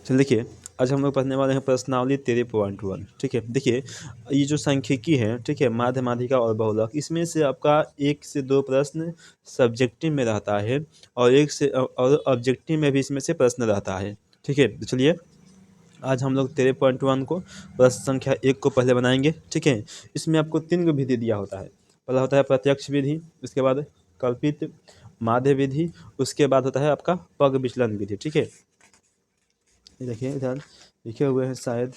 चलिए देखिए, आज हम लोग पढ़ने वाले हैं प्रश्नावली 13.1। ठीक है, देखिए ये जो सांख्यिकी है, ठीक है, माध्य माध्यिका और बहुलक, इसमें से आपका 1 से 2 प्रश्न सब्जेक्टिव में रहता है और और ऑब्जेक्टिव में भी इसमें से प्रश्न रहता है। ठीक है, तो चलिए आज हम लोग 13.1 को प्रश्न संख्या 1 को पहले बनाएंगे। ठीक है, इसमें आपको 3 गो विधि दिया होता है। पहला होता है प्रत्यक्ष विधि, उसके बाद कल्पित माध्य विधि, उसके बाद होता है आपका पग विचलन विधि। ठीक है, ये देखिए इधर लिखे हुए हैं शायद,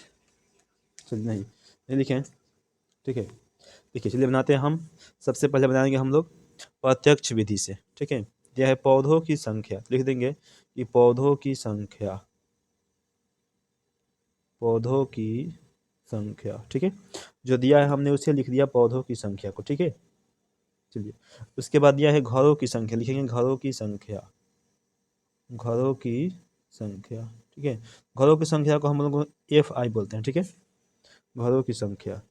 चलिए नहीं लिखे हैं। ठीक है, देखिए चलिए बनाते हैं हम। सबसे पहले बनाएंगे हम लोग प्रत्यक्ष विधि से। ठीक है, यह है पौधों की संख्या, लिख देंगे कि पौधों की संख्या, पौधों की संख्या। ठीक है, जो दिया है हमने उसे लिख दिया पौधों की संख्या को। ठीक है, चलिए उसके बाद दिया है घरों की संख्या, लिखेंगे घरों की संख्या, घरों की संख्या। ठीक है, घरों की संख्या को हम लोग FI बोलते हैं। ठीक है, घरों की संख्या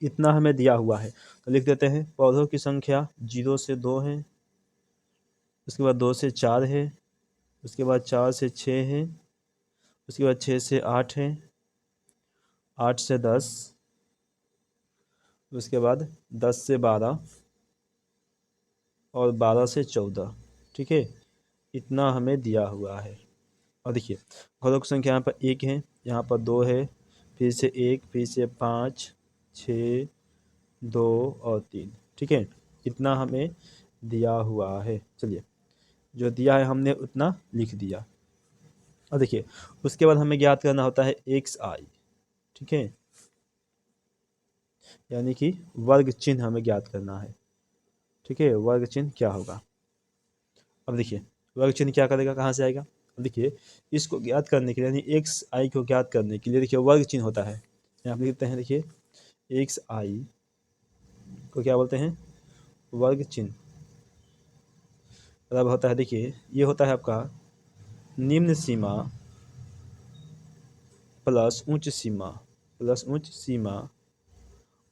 इतना हमें दिया हुआ है, तो लिख देते हैं पौधों की संख्या 0 से 2 है, उसके बाद 2 से 4 है, उसके बाद 4 से 6 है, उसके बाद 6 से 8 है, 8 से 10, उसके बाद 10 से 12 और 12 से 14। ठीक है, इतना हमें दिया हुआ है। और देखिए घरों की संख्या यहाँ पर 1 है, यहाँ पर 2 है, फिर से 1, फिर से 5, 6, 2 और 3। ठीक है, इतना हमें दिया हुआ है। चलिए जो दिया है हमने उतना लिख दिया। और देखिए उसके बाद हमें ज्ञात करना होता है XI। ठीक है, यानी कि वर्ग चिन्ह हमें ज्ञात करना है। ठीक है, वर्ग चिन्ह क्या होगा। अब देखिए वर्ग चिन्ह क्या करेगा, कहाँ से आएगा। अब देखिए इसको ज्ञात करने के लिए, यानी XI को ज्ञात करने के लिए, देखिए वर्ग चिन्ह होता है, यहाँ पे लिखते हैं। देखिए XI को क्या बोलते हैं, वर्ग चिन्ह। मतलब होता है, देखिए ये होता है आपका निम्न सीमा प्लस उच्च सीमा, प्लस उच्च सीमा,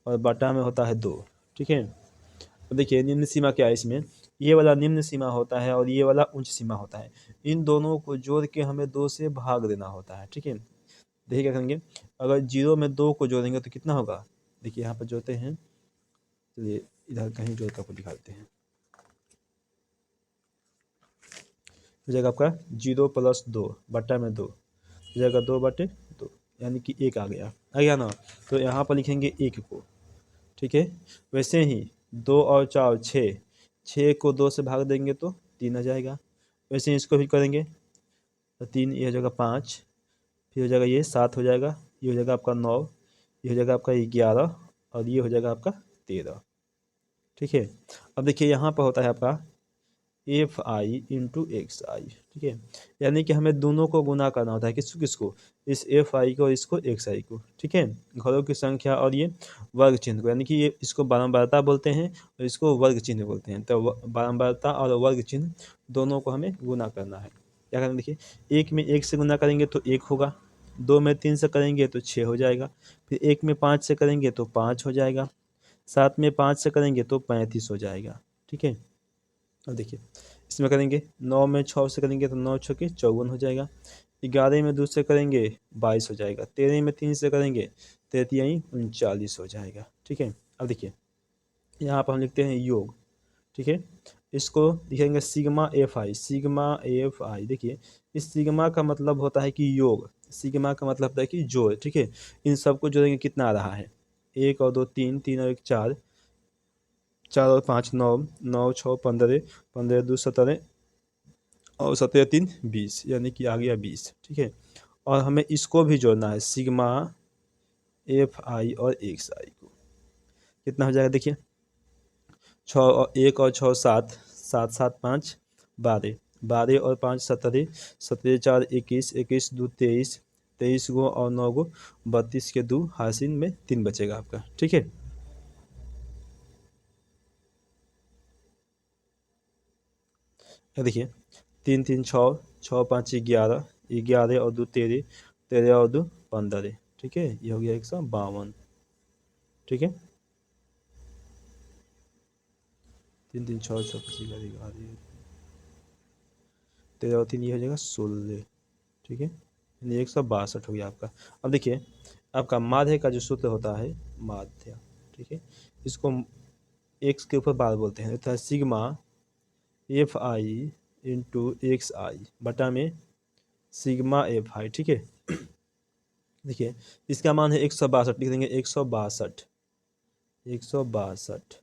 और बटा में होता है 2। ठीक है, तो देखिए निम्न सीमा क्या है, इसमें ये वाला निम्न सीमा होता है और ये वाला उच्च सीमा होता है। इन दोनों को जोड़ के हमें 2 से भाग देना होता है। ठीक है, देखिए क्या करेंगे, अगर 0 में 2 को जोड़ेंगे तो कितना होगा। देखिए यहाँ पर जोड़ते हैं, चलिए इधर कहीं जोड़ कर दिखाते हैं। हो जाएगा आपका 0 + 2 बटा में 2, हो जाएगा 2/2, यानी कि 1 आ गया ना। तो यहाँ पर लिखेंगे 1 को। ठीक है, वैसे ही 2 और 4 6, 6 को 2 से भाग देंगे तो 3 आ जाएगा। वैसे ही इसको भी करेंगे तो 3, ये हो जाएगा 5, फिर हो जाएगा ये 7 हो जाएगा, ये हो जाएगा आपका 9, ये हो जाएगा आपका 11 और ये हो जाएगा आपका 13। ठीक है, अब देखिए यहाँ पर होता है आपका FI × XI। ठीक है, यानी कि हमें दोनों को गुना करना होता है, किसको किसको, इस FI को, इसको XI को। ठीक है, घरों की संख्या और ये वर्ग चिन्ह को, यानी कि ये इसको बारंबारता बोलते हैं और इसको वर्ग चिन्ह बोलते हैं। तो बारंबारता और वर्ग चिन्ह दोनों को हमें गुना करना है। क्या करेंगे, देखिए 1 में 1 से गुना करेंगे तो 1 होगा, 2 में 3 से करेंगे तो 6 हो जाएगा, फिर 1 में 5 से करेंगे तो 5 हो जाएगा, 7 में 5 से करेंगे तो 35 हो जाएगा। ठीक है, और देखिए इसमें करेंगे 9 में 6 से करेंगे तो 9 छक्के 54 हो जाएगा, 11 में 2 से करेंगे 22 हो जाएगा, 13 में 3 से करेंगे 33 39 हो जाएगा। ठीक है, अब देखिए यहाँ पर हम लिखते हैं योग। ठीक है, इसको लिखेंगे सिग्मा FI, सिग्मा FI। देखिए इस सिग्मा का मतलब होता है कि योग, सिग्मा का मतलब होता है कि जोड़। ठीक है, इन सबको जोड़ेंगे कितना आ रहा है, 1 और 2 3, 3 और 1 4, 4 और 5 9, 9 6 15, 15 2 17 और 17 3 20, यानी कि आ गया 20। ठीक है, और हमें इसको भी जोड़ना है, सिग्मा FI और XI को। कितना हो जाएगा, देखिए 6 और 1 और 6 7, 7 7 5 12, 12 और 5 17, 17 4 21, 21 2 23, 23 गो और 9 गो 32 के 2 हासिल में 3 बचेगा आपका। ठीक है, देखिए 3 3 6, 6 5 11, 11 और 2 13, 13 और 2 15। ठीक है, ये हो गया 152। ठीक है, 3 3 6 6 5 11 11, 13 और 3 ये हो जाएगा 16। ठीक है, यानी 162 हो गया आपका। अब देखिए आपका माध्य का जो सूत्र होता है माध्य, ठीक है, इसको एक्स के ऊपर बार बोलते हैं, तो sigma F I into X I बटा में सिग्मा एफ आई, ठीक है। देखिए इसका मान है 162, लिख देंगे 162, 162,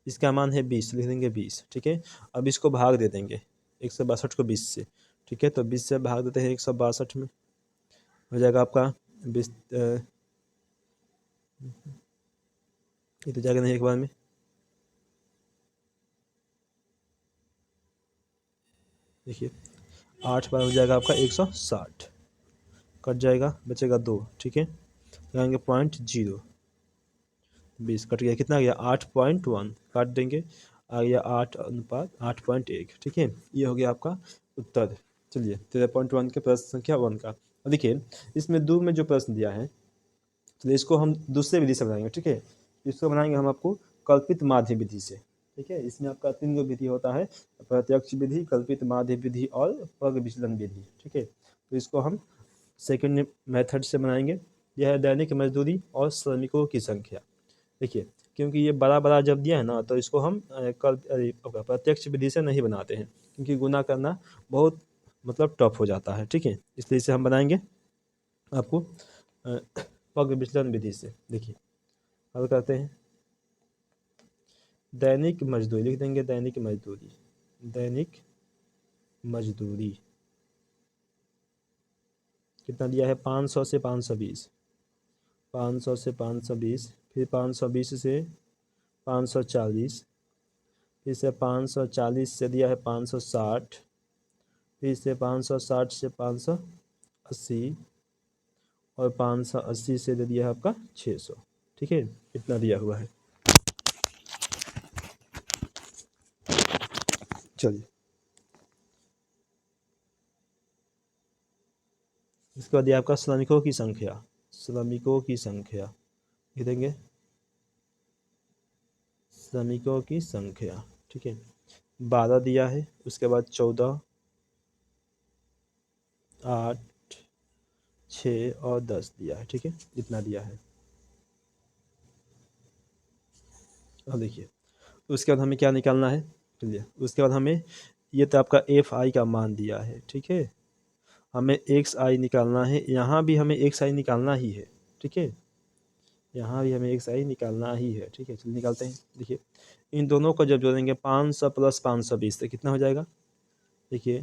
इसका मान है 20, लिख देंगे 20, ठीक है। अब इसको भाग दे देंगे 162 को 20 से, ठीक है, तो 20 से भाग देते हैं 162 में, हो जाएगा आपका 20, ये तो जाएगा नहीं एक बार में, देखिए 8 बार हो जाएगा आपका 160, कट जाएगा बचेगा 2, ठीक है, लगाएंगे 0.0, 20 कट गया, कितना आ गया 8.1, काट देंगे आ गया 8:8.1, ठीक है। ये हो गया आपका उत्तर। चलिए 13.1 के प्रश्न संख्या 1 का। अब देखिए इसमें 2 में जो प्रश्न दिया है, तो इसको हम दूसरे विधि से बनाएंगे, ठीक है। इसको बनाएंगे हम आपको कल्पित माध्य विधि से, ठीक है। इसमें आपका 3 विधि होता है, प्रत्यक्ष विधि, कल्पित माध्य विधि और पग विचलन विधि, ठीक है। तो इसको हम सेकंड मेथड से बनाएंगे। यह है दैनिक मजदूरी और श्रमिकों की संख्या। देखिए क्योंकि ये बड़ा बड़ा जब दिया है ना, तो इसको हम प्रत्यक्ष विधि से नहीं बनाते हैं, क्योंकि गुना करना बहुत मतलब टफ हो जाता है, ठीक है। इसलिए इसे हम बनाएंगे आपको पग विचलन विधि से। देखिए हल करते हैं, दैनिक मजदूरी लिख देंगे, दैनिक मजदूरी, दैनिक मजदूरी कितना दिया है 500 से 520, 500 से 520, फिर 520 से 540, फिर से 540 से दिया है 560, फिर से 560 से 580 और 580 से दे दिया है आपका 600, ठीक है, इतना दिया हुआ है। चलिए इसके बाद दिया आपका श्रमिकों की संख्या, श्रमिकों की संख्या लिख देंगे, श्रमिकों की संख्या, ठीक है, 12 दिया है, उसके बाद 14, 8, 6 और 10 दिया है, ठीक है, इतना दिया है। अब देखिए उसके बाद हमें क्या निकालना है, चलिए उसके बाद हमें ये तो आपका एफ आई का मान दिया है, ठीक है, हमें एक्स आई निकालना है, यहाँ भी हमें एक्स आई निकालना ही है, ठीक है, यहाँ भी हमें एक्स आई निकालना ही है, ठीक है। चलिए निकालते हैं। देखिए इन दोनों को जब जोड़ेंगे 500 प्लस 520 तो कितना हो जाएगा, देखिए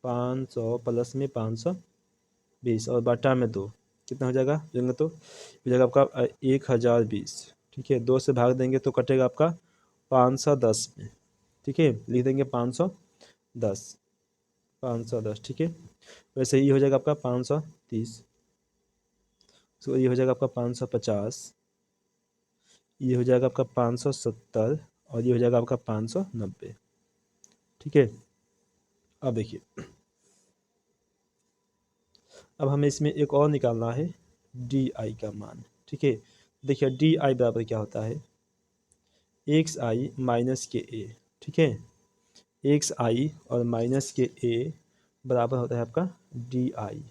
500 प्लस में 520 और बटा में 2, कितना हो जाएगा, जोड़ेंगे तो हो जाएगा आपका 1020, ठीक है। 2 से भाग देंगे तो कटेगा आपका 510 में, ठीक है, लिख देंगे 510, 510, ठीक है। वैसे ये हो जाएगा आपका 530, तो ये हो जाएगा आपका 550, ये हो जाएगा आपका 570 और ये हो जाएगा आपका 590, ठीक है। अब देखिए अब हमें इसमें एक और निकालना है डी आई का मान, ठीक है। देखिए डी आई बराबर क्या होता है, एक्स आई माइनस के ए, ठीक है, एक्स आई और माइनस के ए बराबर होता है आपका डी आई।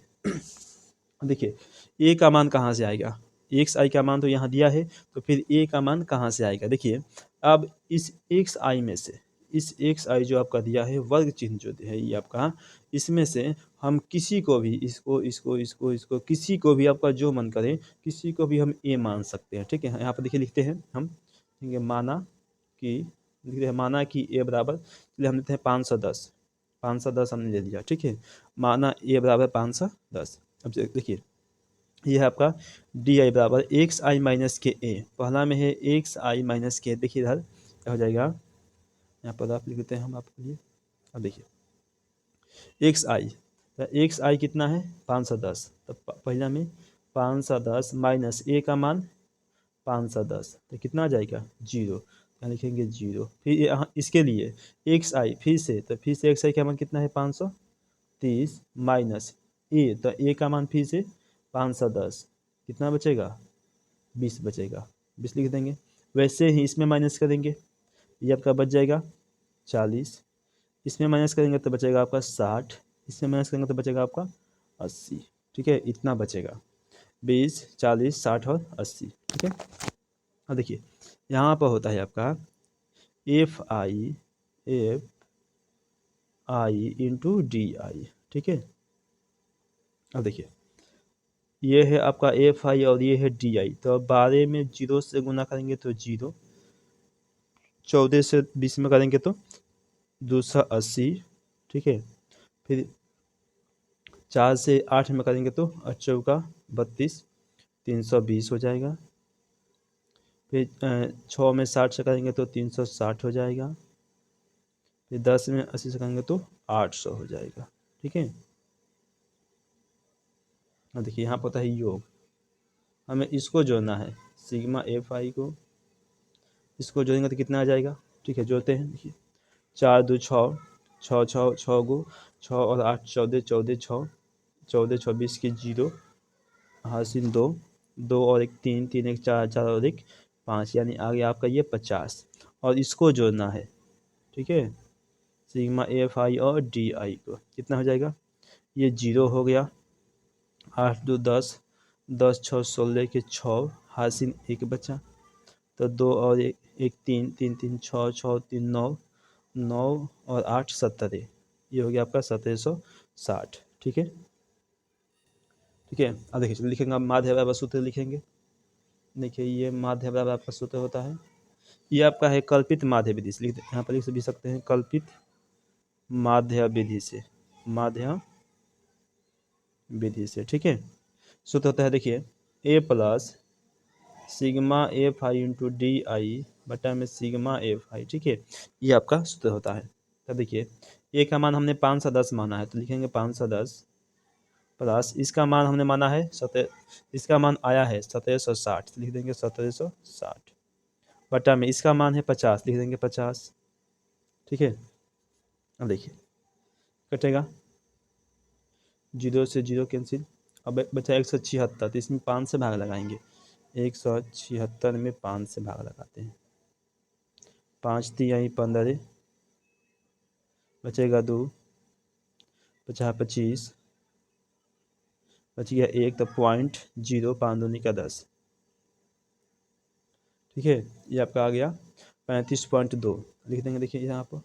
देखिए ए का मान कहाँ से आएगा, एक्स आई का मान तो यहाँ दिया है, तो फिर ए का मान कहाँ से आएगा। देखिए अब इस एक्स आई में से, इस एक्स आई जो आपका दिया है वर्ग चिन्ह जो है ये आपका, इसमें से हम किसी को भी इसको किसी को भी आपका जो मन करे किसी को भी हम ए मान सकते हैं, ठीक है। यहाँ पर देखिए लिखते हैं हम, ठीक है, माना कि ए बराबर, चलिए हम लेते हैं 510, 510 हमने ले लिया, ठीक है, माना ए बराबर 510। अब देखिए ये है आपका डी आई बराबर एक्स आई माइनस के ए, पहला में है एक्स आई माइनस के, देखिए इधर क्या हो जाएगा, यहाँ पर आप लिख देते हैं हम आपके लिए। अब देखिए एक्स आई कितना है 510, तो पहला में 510 माइनस ए का मान 510, तो कितना आ जाएगा 0, यहाँ लिखेंगे 0। फिर यहाँ इसके लिए एक्स आई फिर से एक्स आई का मान कितना है 530 माइनस ए, तो ए का मान फिर से 510, कितना बचेगा 20 बचेगा, 20 लिख देंगे। वैसे ही इसमें माइनस करेंगे, ये आपका बच जाएगा 40, इसमें माइनस करेंगे तो बचेगा आपका 60, इसमें माइनस करेंगे तो बचेगा आपका 80, ठीक है, इतना बचेगा 20, 40, 60 और 80। ठीक है, अब देखिए यहाँ पर होता है आपका एफ आई इंटू डी आई। ठीक है, अब देखिए ये है आपका एफ आई और ये है डी आई, तो अब 12 में 0 से गुना करेंगे तो 0, 14 से 20 में करेंगे तो 280। ठीक है, फिर 4 से 8 में करेंगे तो 8 चौका 32, 320 हो जाएगा। फिर 6 में 60 से करेंगे तो 360 हो जाएगा। फिर 10 में 80 से करेंगे तो 800 हो जाएगा। ठीक है, अब देखिए यहाँ पर होता है योग, हमें इसको जोड़ना है सिग्मा एफ आई को, इसको जोड़ेंगे तो कितना आ जाएगा। ठीक है, जोड़ते हैं। देखिए 4 2 6, 6 6 6 गो 6 और 8 14, 14 6, 14 26 की 0, हासिल 2, 2 और 1 3, 3 1 4, 4 और 1 5, यानी आ गया आपका ये 50, और इसको जोड़ना है। ठीक है, सिग्मा एफ आई और डी आई को कितना हो जाएगा, ये 0 हो गया, 8 2 10, 10 6 16 के 6, हासिल 1 बचा, तो 2 और 1 1 3, 3 3 6 6 3 9, 9 और 8 17, ये हो गया आपका 1760। ठीक है, ठीक है, अब देखिए चलिए लिखेंगे, आप माध्य बराबर सूत्र लिखेंगे। देखिए ये माध्य बराबर आपका सूत्र होता है, ये आपका है कल्पित माध्य विधि से, यहाँ पर लिख भी सकते हैं कल्पित माध्य विधि से, माध्य विधि से। ठीक है, सूत्र होता है देखिए A plus sigma F I into D I बटा में सिग्मा एफ आई। ठीक है, ये आपका सूत्र होता है। तब देखिए ए का मान हमने 510 माना है, तो लिखेंगे 510 प्लस इसका मान हमने माना है इसका मान आया है 1760, तो लिख देंगे 1760 बटा में इसका मान है 50, लिख देंगे 50। ठीक है, अब देखिए कटेगा, 0 से 0 कैंसिल, अब बचा 176, तो इसमें 5 से भाग लगाएंगे, 176 में 5 से भाग लगाते हैं, 5 3 15, बचेगा 2, बचा 25, बच गया 1, तो 0.0, 5 दूनी का 10। ठीक है, ये आपका आ गया 35.2, लिख देंगे। देखिए यहाँ पर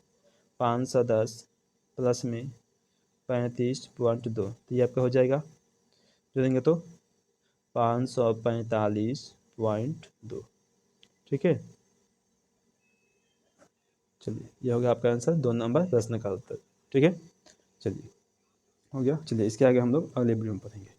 510 प्लस में 35.2, तो ये आपका हो जाएगा, जो देंगे तो 545.2। ठीक है, चलिए ये हो गया आपका आंसर, 2 नंबर प्रश्न का उत्तर। ठीक है, चलिए हो गया। चलिए इसके आगे हम लोग अगले वीडियो में पढ़ेंगे।